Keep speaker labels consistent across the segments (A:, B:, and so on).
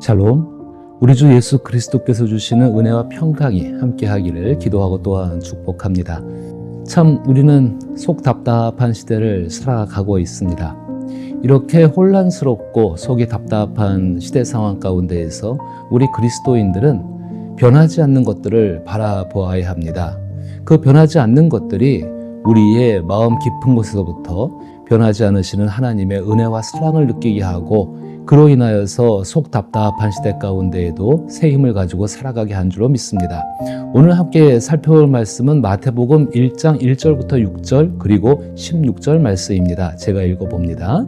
A: 샬롬, 우리 주 예수 그리스도께서 주시는 은혜와 평강이 함께하기를 기도하고 또한 축복합니다. 참 우리는 속 답답한 시대를 살아가고 있습니다. 이렇게 혼란스럽고 속이 답답한 시대 상황 가운데에서 우리 그리스도인들은 변하지 않는 것들을 바라보아야 합니다. 그 변하지 않는 것들이 우리의 마음 깊은 곳에서부터 변하지 않으시는 하나님의 은혜와 사랑을 느끼게 하고 그로 인하여서 속 답답한 시대 가운데에도 새 힘을 가지고 살아가게 한 줄로 믿습니다. 오늘 함께 살펴볼 말씀은 마태복음 1장 1절부터 6절 그리고 16절 말씀입니다. 제가 읽어봅니다.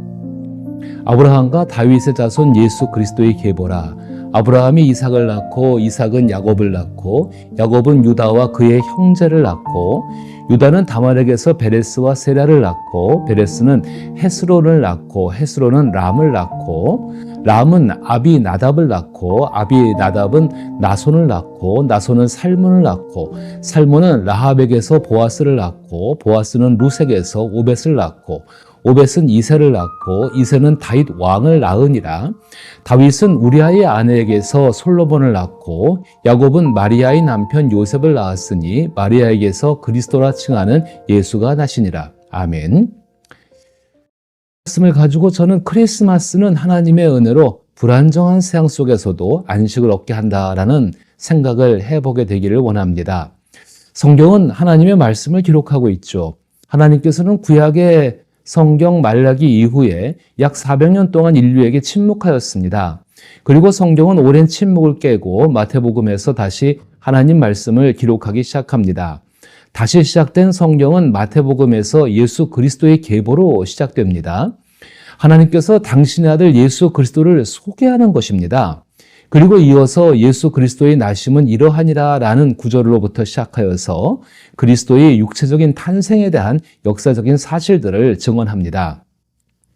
A: 아브라함과 다윗의 자손 예수 그리스도의 계보라. 아브라함이 이삭을 낳고 이삭은 야곱을 낳고 야곱은 유다와 그의 형제를 낳고 유다는 다말에게서 베레스와 세라를 낳고 베레스는 헤스론을 낳고 헤스론은 람을 낳고 람은 아비나답을 낳고 아비나답은 나손을 낳고 나손은 살몬을 낳고 살몬은 라합에게서 보아스를 낳고 보아스는 루색에서 오벳을 낳고 오벳은 이새를 낳고 이새는 다윗 왕을 낳으니라. 다윗은 우리아의 아내에게서 솔로몬을 낳고 야곱은 마리아의 남편 요셉을 낳았으니 마리아에게서 그리스도라 칭하는 예수가 나시니라. 아멘. 말씀을 가지고 저는 크리스마스는 하나님의 은혜로 불안정한 세상 속에서도 안식을 얻게 한다라는 생각을 해보게 되기를 원합니다. 성경은 하나님의 말씀을 기록하고 있죠. 하나님께서는 구약의 성경 말라기 이후에 약 400년 동안 인류에게 침묵하였습니다. 그리고 성경은 오랜 침묵을 깨고 마태복음에서 다시 하나님 말씀을 기록하기 시작합니다. 다시 시작된 성경은 마태복음에서 예수 그리스도의 계보로 시작됩니다. 하나님께서 당신의 아들 예수 그리스도를 소개하는 것입니다. 그리고 이어서 예수 그리스도의 나심은 이러하니라 라는 구절로부터 시작하여서 그리스도의 육체적인 탄생에 대한 역사적인 사실들을 증언합니다.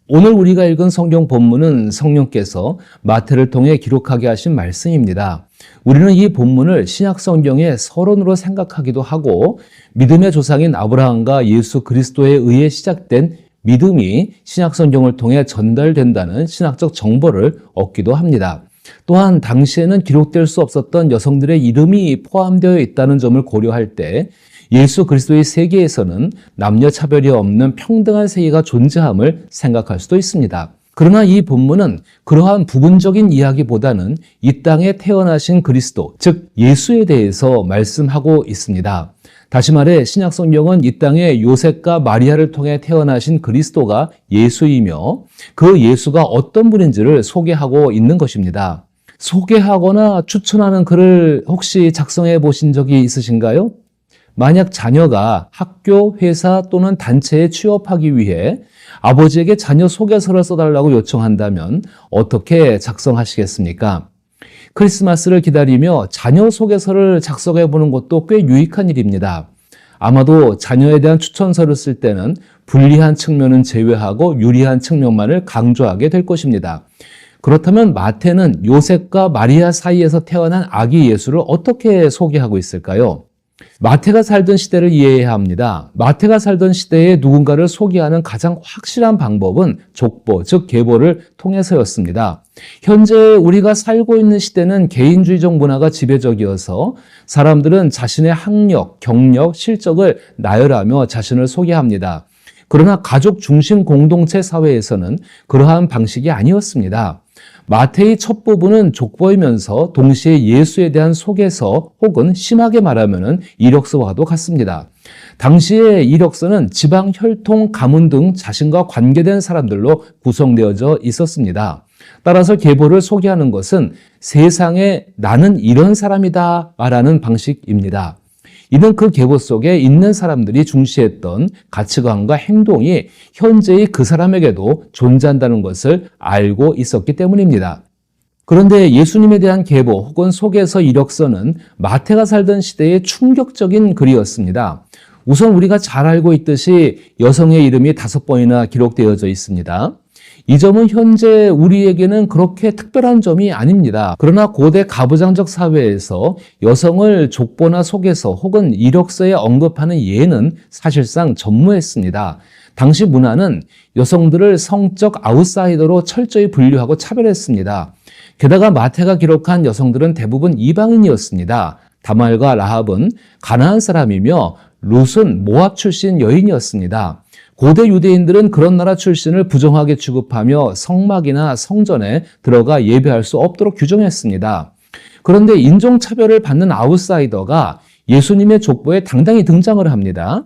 A: 오늘 우리가 읽은 성경 본문은 성령께서 마태를 통해 기록하게 하신 말씀입니다. 우리는 이 본문을 신약 성경의 서론으로 생각하기도 하고 믿음의 조상인 아브라함과 예수 그리스도에 의해 시작된 믿음이 신약 성경을 통해 전달된다는 신학적 정보를 얻기도 합니다. 또한 당시에는 기록될 수 없었던 여성들의 이름이 포함되어 있다는 점을 고려할 때 예수 그리스도의 세계에서는 남녀 차별이 없는 평등한 세계가 존재함을 생각할 수도 있습니다. 그러나 이 본문은 그러한 부분적인 이야기보다는 이 땅에 태어나신 그리스도, 즉 예수에 대해서 말씀하고 있습니다. 다시 말해 신약 성경은 이 땅에 요셉과 마리아를 통해 태어나신 그리스도가 예수이며 그 예수가 어떤 분인지를 소개하고 있는 것입니다. 소개하거나 추천하는 글을 혹시 작성해 보신 적이 있으신가요? 만약 자녀가 학교, 회사 또는 단체에 취업하기 위해 아버지에게 자녀 소개서를 써달라고 요청한다면 어떻게 작성하시겠습니까? 크리스마스를 기다리며 자녀 소개서를 작성해 보는 것도 꽤 유익한 일입니다. 아마도 자녀에 대한 추천서를 쓸 때는 불리한 측면은 제외하고 유리한 측면만을 강조하게 될 것입니다. 그렇다면 마태는 요셉과 마리아 사이에서 태어난 아기 예수를 어떻게 소개하고 있을까요? 마태가 살던 시대를 이해해야 합니다. 마태가 살던 시대에 누군가를 소개하는 가장 확실한 방법은 족보, 즉 계보를 통해서였습니다. 현재 우리가 살고 있는 시대는 개인주의적 문화가 지배적이어서 사람들은 자신의 학력, 경력, 실적을 나열하며 자신을 소개합니다. 그러나 가족 중심 공동체 사회에서는 그러한 방식이 아니었습니다. 마태의 첫 부분은 족보이면서 동시에 예수에 대한 소개서 혹은 심하게 말하면 이력서와도 같습니다. 당시의 이력서는 지방, 혈통, 가문 등 자신과 관계된 사람들로 구성되어져 있었습니다. 따라서 계보를 소개하는 것은 세상에 나는 이런 사람이다 말하는 방식입니다. 이는 그 계보 속에 있는 사람들이 중시했던 가치관과 행동이 현재의 그 사람에게도 존재한다는 것을 알고 있었기 때문입니다. 그런데 예수님에 대한 계보 혹은 소개서 이력서는 마태가 살던 시대의 충격적인 글이었습니다. 우선 우리가 잘 알고 있듯이 여성의 이름이 5번이나 기록되어져 있습니다. 이 점은 현재 우리에게는 그렇게 특별한 점이 아닙니다. 그러나 고대 가부장적 사회에서 여성을 족보나 소개서 혹은 이력서에 언급하는 예는 사실상 전무했습니다. 당시 문화는 여성들을 성적 아웃사이더로 철저히 분류하고 차별했습니다. 게다가 마태가 기록한 여성들은 대부분 이방인이었습니다. 다말과 라합은 가나안 사람이며 룻은 모압 출신 여인이었습니다. 고대 유대인들은 그런 나라 출신을 부정하게 취급하며 성막이나 성전에 들어가 예배할 수 없도록 규정했습니다. 그런데 인종차별을 받는 아웃사이더가 예수님의 족보에 당당히 등장을 합니다.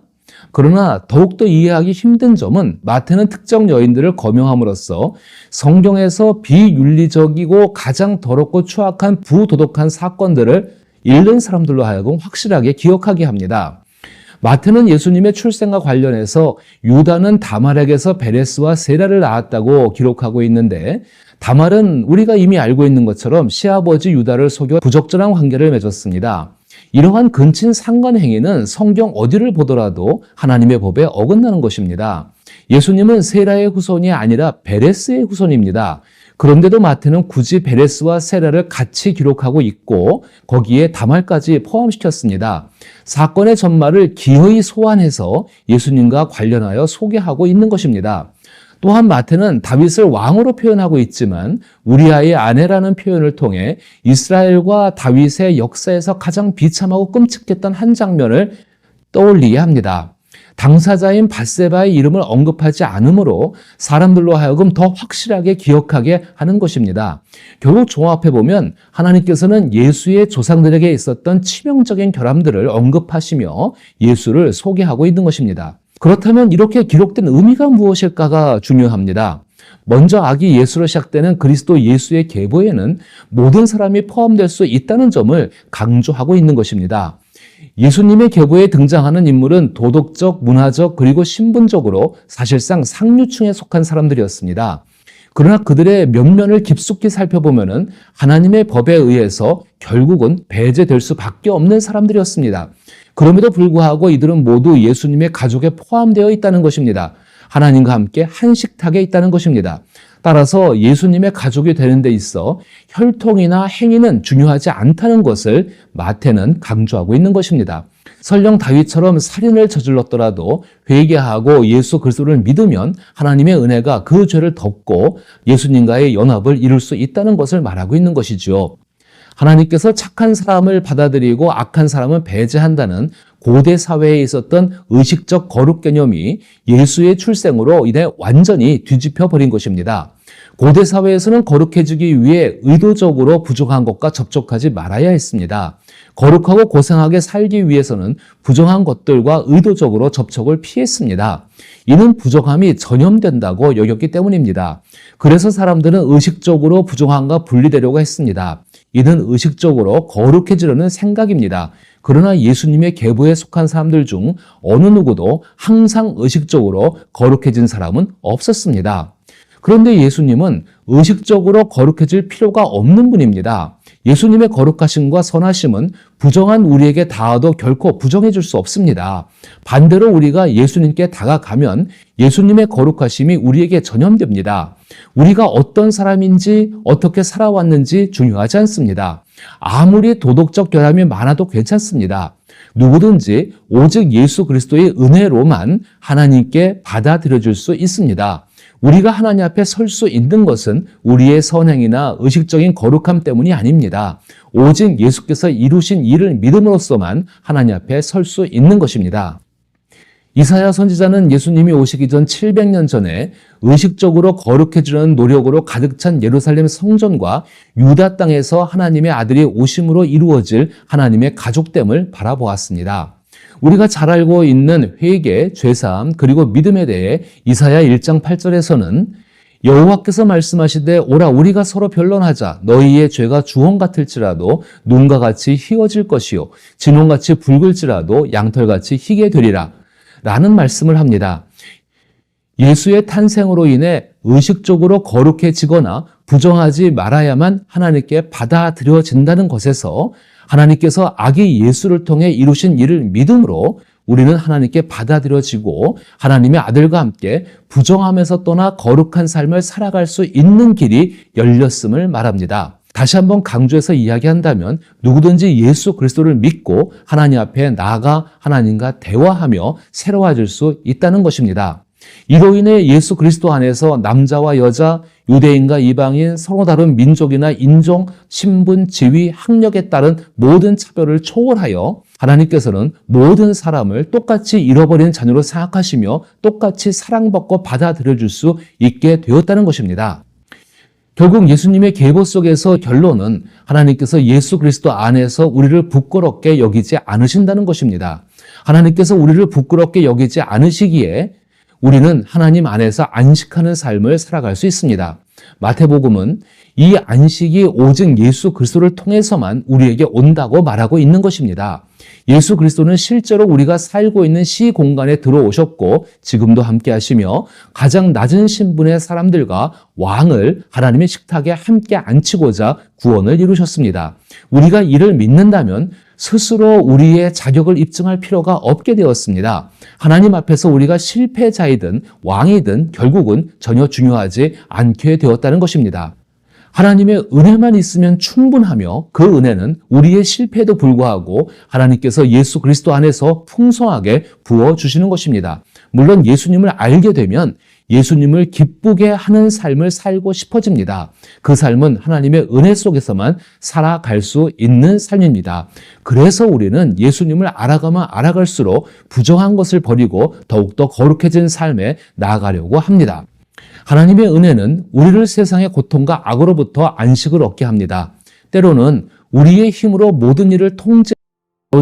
A: 그러나 더욱더 이해하기 힘든 점은 마태는 특정 여인들을 거명함으로써 성경에서 비윤리적이고 가장 더럽고 추악한 부도덕한 사건들을 읽는 사람들로 하여금 확실하게 기억하게 합니다. 마태는 예수님의 출생과 관련해서 유다는 다말에게서 베레스와 세라를 낳았다고 기록하고 있는데, 다말은 우리가 이미 알고 있는 것처럼 시아버지 유다를 속여 부적절한 관계를 맺었습니다. 이러한 근친 상간 행위는 성경 어디를 보더라도 하나님의 법에 어긋나는 것입니다. 예수님은 세라의 후손이 아니라 베레스의 후손입니다. 그런데도 마태는 굳이 베레스와 세라를 같이 기록하고 있고 거기에 다말까지 포함시켰습니다. 사건의 전말을 기어이 소환해서 예수님과 관련하여 소개하고 있는 것입니다. 또한 마태는 다윗을 왕으로 표현하고 있지만 우리아의 아내라는 표현을 통해 이스라엘과 다윗의 역사에서 가장 비참하고 끔찍했던 한 장면을 떠올리게 합니다. 당사자인 밧세바의 이름을 언급하지 않으므로 사람들로 하여금 더 확실하게 기억하게 하는 것입니다. 결국 종합해보면 하나님께서는 예수의 조상들에게 있었던 치명적인 결함들을 언급하시며 예수를 소개하고 있는 것입니다. 그렇다면 이렇게 기록된 의미가 무엇일까가 중요합니다. 먼저 아기 예수로 시작되는 그리스도 예수의 계보에는 모든 사람이 포함될 수 있다는 점을 강조하고 있는 것입니다. 예수님의 계보에 등장하는 인물은 도덕적, 문화적, 그리고 신분적으로 사실상 상류층에 속한 사람들이었습니다. 그러나 그들의 면면을 깊숙이 살펴보면 하나님의 법에 의해서 결국은 배제될 수밖에 없는 사람들이었습니다. 그럼에도 불구하고 이들은 모두 예수님의 가족에 포함되어 있다는 것입니다. 하나님과 함께 한 식탁에 있다는 것입니다. 따라서 예수님의 가족이 되는 데 있어 혈통이나 행위는 중요하지 않다는 것을 마태는 강조하고 있는 것입니다. 설령 다윗처럼 살인을 저질렀더라도 회개하고 예수 그리스도를 믿으면 하나님의 은혜가 그 죄를 덮고 예수님과의 연합을 이룰 수 있다는 것을 말하고 있는 것이죠. 하나님께서 착한 사람을 받아들이고 악한 사람을 배제한다는 고대 사회에 있었던 의식적 거룩 개념이 예수의 출생으로 인해 완전히 뒤집혀 버린 것입니다. 고대 사회에서는 거룩해지기 위해 의도적으로 부정한 것과 접촉하지 말아야 했습니다. 거룩하고 고상하게 살기 위해서는 부정한 것들과 의도적으로 접촉을 피했습니다. 이는 부정함이 전염된다고 여겼기 때문입니다. 그래서 사람들은 의식적으로 부정함과 분리되려고 했습니다. 이는 의식적으로 거룩해지려는 생각입니다. 그러나 예수님의 계보에 속한 사람들 중 어느 누구도 항상 의식적으로 거룩해진 사람은 없었습니다. 그런데 예수님은 의식적으로 거룩해질 필요가 없는 분입니다. 예수님의 거룩하심과 선하심은 부정한 우리에게 닿아도 결코 부정해질 수 없습니다. 반대로 우리가 예수님께 다가가면 예수님의 거룩하심이 우리에게 전염됩니다. 우리가 어떤 사람인지 어떻게 살아왔는지 중요하지 않습니다. 아무리 도덕적 결함이 많아도 괜찮습니다. 누구든지 오직 예수 그리스도의 은혜로만 하나님께 받아들여질 수 있습니다. 우리가 하나님 앞에 설 수 있는 것은 우리의 선행이나 의식적인 거룩함 때문이 아닙니다. 오직 예수께서 이루신 일을 믿음으로써만 하나님 앞에 설 수 있는 것입니다. 이사야 선지자는 예수님이 오시기 전 700년 전에 의식적으로 거룩해지려는 노력으로 가득 찬 예루살렘 성전과 유다 땅에서 하나님의 아들이 오심으로 이루어질 하나님의 가족됨을 바라보았습니다. 우리가 잘 알고 있는 회개, 죄사함, 그리고 믿음에 대해 이사야 1장 8절에서는 여호와께서 말씀하시되 오라 우리가 서로 변론하자 너희의 죄가 주홍 같을지라도 눈과 같이 희어질 것이요 진홍같이 붉을지라도 양털같이 희게 되리라 라는 말씀을 합니다. 예수의 탄생으로 인해 의식적으로 거룩해지거나 부정하지 말아야만 하나님께 받아들여진다는 것에서 하나님께서 아기 예수를 통해 이루신 일을 믿음으로 우리는 하나님께 받아들여지고 하나님의 아들과 함께 부정함에서 떠나 거룩한 삶을 살아갈 수 있는 길이 열렸음을 말합니다. 다시 한번 강조해서 이야기한다면 누구든지 예수 그리스도를 믿고 하나님 앞에 나아가 하나님과 대화하며 새로워질 수 있다는 것입니다. 이로 인해 예수 그리스도 안에서 남자와 여자, 유대인과 이방인, 서로 다른 민족이나 인종, 신분, 지위, 학력에 따른 모든 차별을 초월하여 하나님께서는 모든 사람을 똑같이 잃어버린 자녀로 생각하시며 똑같이 사랑받고 받아들여줄 수 있게 되었다는 것입니다. 결국 예수님의 계보 속에서 결론은 하나님께서 예수 그리스도 안에서 우리를 부끄럽게 여기지 않으신다는 것입니다. 하나님께서 우리를 부끄럽게 여기지 않으시기에 우리는 하나님 안에서 안식하는 삶을 살아갈 수 있습니다. 마태복음은 이 안식이 오직 예수 그리스도를 통해서만 우리에게 온다고 말하고 있는 것입니다. 예수 그리스도는 실제로 우리가 살고 있는 시 공간에 들어오셨고 지금도 함께 하시며 가장 낮은 신분의 사람들과 왕을 하나님의 식탁에 함께 앉히고자 구원을 이루셨습니다. 우리가 이를 믿는다면 스스로 우리의 자격을 입증할 필요가 없게 되었습니다. 하나님 앞에서 우리가 실패자이든 왕이든 결국은 전혀 중요하지 않게 되었다는 것입니다. 하나님의 은혜만 있으면 충분하며 그 은혜는 우리의 실패에도 불구하고 하나님께서 예수 그리스도 안에서 풍성하게 부어주시는 것입니다. 물론 예수님을 알게 되면 예수님을 기쁘게 하는 삶을 살고 싶어집니다. 그 삶은 하나님의 은혜 속에서만 살아갈 수 있는 삶입니다. 그래서 우리는 예수님을 알아가면 알아갈수록 부정한 것을 버리고 더욱더 거룩해진 삶에 나아가려고 합니다. 하나님의 은혜는 우리를 세상의 고통과 악으로부터 안식을 얻게 합니다. 때로는 우리의 힘으로 모든 일을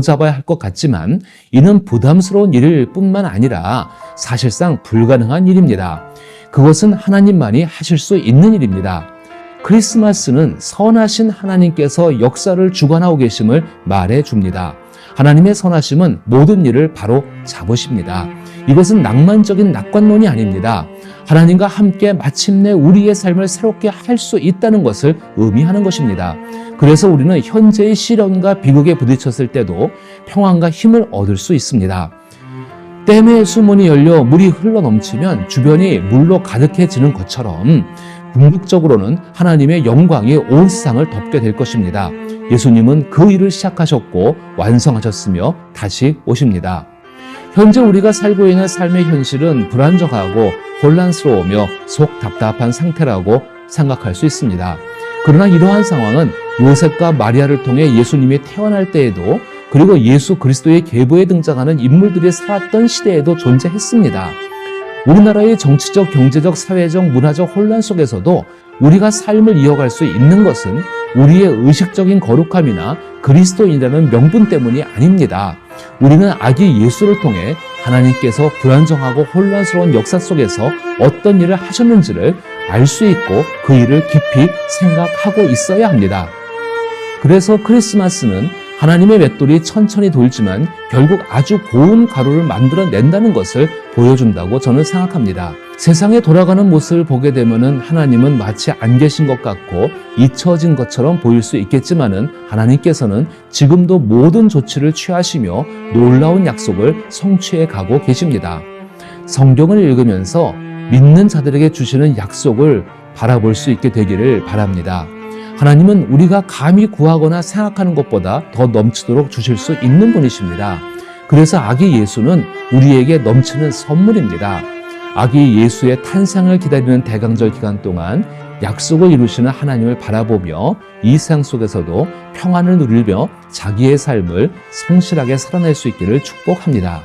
A: 잡아야 할 것 같지만 이는 부담스러운 일일 뿐만 아니라 사실상 불가능한 일입니다. 그것은 하나님만이 하실 수 있는 일입니다. 크리스마스는 선하신 하나님께서 역사를 주관하고 계심을 말해줍니다. 하나님의 선하심은 모든 일을 바로 잡으십니다. 이것은 낭만적인 낙관론이 아닙니다. 하나님과 함께 마침내 우리의 삶을 새롭게 할 수 있다는 것을 의미하는 것입니다. 그래서 우리는 현재의 시련과 비극에 부딪혔을 때도 평안과 힘을 얻을 수 있습니다. 댐의 수문이 열려 물이 흘러넘치면 주변이 물로 가득해지는 것처럼 궁극적으로는 하나님의 영광이 온 세상을 덮게 될 것입니다. 예수님은 그 일을 시작하셨고 완성하셨으며 다시 오십니다. 현재 우리가 살고 있는 삶의 현실은 불안정하고 혼란스러우며 속 답답한 상태라고 생각할 수 있습니다. 그러나 이러한 상황은 요셉과 마리아를 통해 예수님이 태어날 때에도 그리고 예수 그리스도의 계보에 등장하는 인물들이 살았던 시대에도 존재했습니다. 우리나라의 정치적, 경제적, 사회적, 문화적 혼란 속에서도 우리가 삶을 이어갈 수 있는 것은 우리의 의식적인 거룩함이나 그리스도인이라는 명분 때문이 아닙니다. 우리는 아기 예수를 통해 하나님께서 불안정하고 혼란스러운 역사 속에서 어떤 일을 하셨는지를 알 수 있고 그 일을 깊이 생각하고 있어야 합니다. 그래서 크리스마스는 하나님의 맷돌이 천천히 돌지만 결국 아주 고운 가루를 만들어낸다는 것을 보여준다고 저는 생각합니다. 세상에 돌아가는 모습을 보게 되면 하나님은 마치 안 계신 것 같고 잊혀진 것처럼 보일 수 있겠지만은 하나님께서는 지금도 모든 조치를 취하시며 놀라운 약속을 성취해 가고 계십니다. 성경을 읽으면서 믿는 자들에게 주시는 약속을 바라볼 수 있게 되기를 바랍니다. 하나님은 우리가 감히 구하거나 생각하는 것보다 더 넘치도록 주실 수 있는 분이십니다. 그래서 아기 예수는 우리에게 넘치는 선물입니다. 아기 예수의 탄생을 기다리는 대강절 기간 동안 약속을 이루시는 하나님을 바라보며 이 세상 속에서도 평안을 누리며 자기의 삶을 성실하게 살아낼 수 있기를 축복합니다.